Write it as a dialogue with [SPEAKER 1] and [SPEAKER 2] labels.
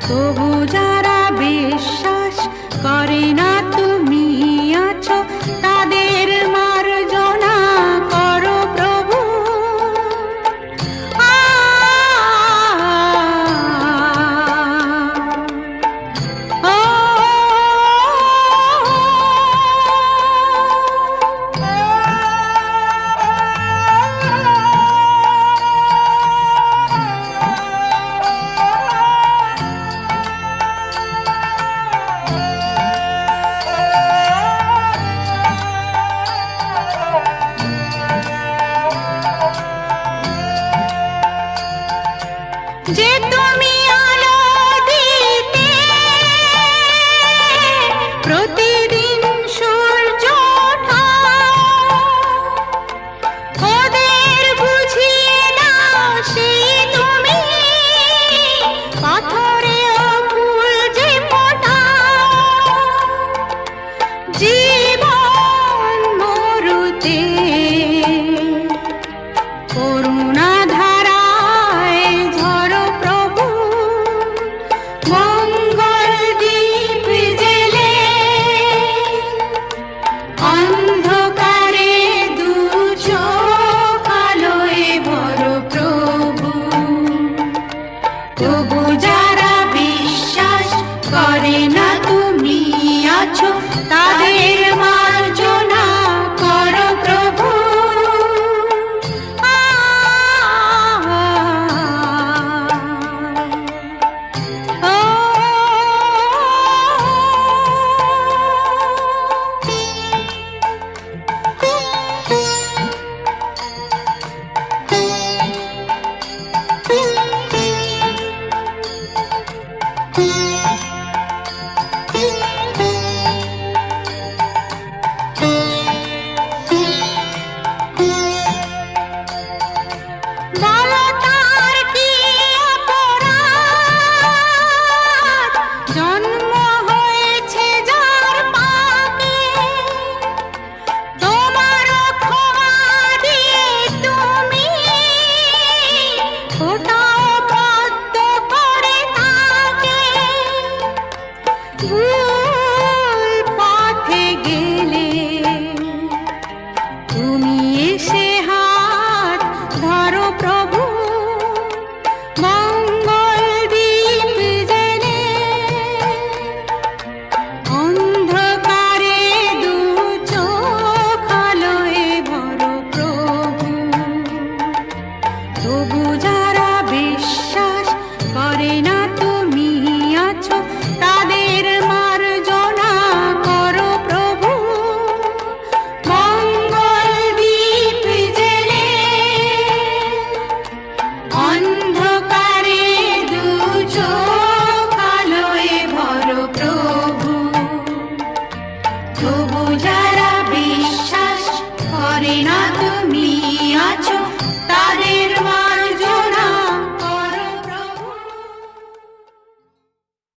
[SPEAKER 1] তবু যারা বিশ্বাস করে না তুমি আছো, তাদের মার্জনা করো প্রভু। যে তুমি আলো দিতে প্রতিদিন সূর্য ওঠাও, ওদের বুঝিয়ে দাও সেই তুমি পাথরেও ফুল যে ফোটাও। জীবন মরুতে করুণা ধারায় ঝরো প্রভু, মঙ্গল দীপ জেলে অন্ধকারে দু চোখ আলোয় ভরো প্রভু। তবু যারা বিশ্বাস করে না তুমি আছো, তাদের মার্জনা করো প্রভু। জন্ম হয়েছে যার পাকে, তোমার ক্ষমা দিয়ে তুমি ওটাও বদ্ধ করে তাকে। ভুল পথে গেলে তুমি এসে হাত ধরো প্রভু, মঙ্গল দীপ জেলে অন্ধকারে দু চোখ আলোয় ভরো প্রভু। তবু যারা বিশ্বাস করে না তুমি আছো, তাদের মার্জনা করো প্রভু। মঙ্গল দীপ জেলে অন্ধকারে দু চোখ আলোয় ভরো প্রভু। তবু যারা বিশ্বাস করে না তুমি আছো,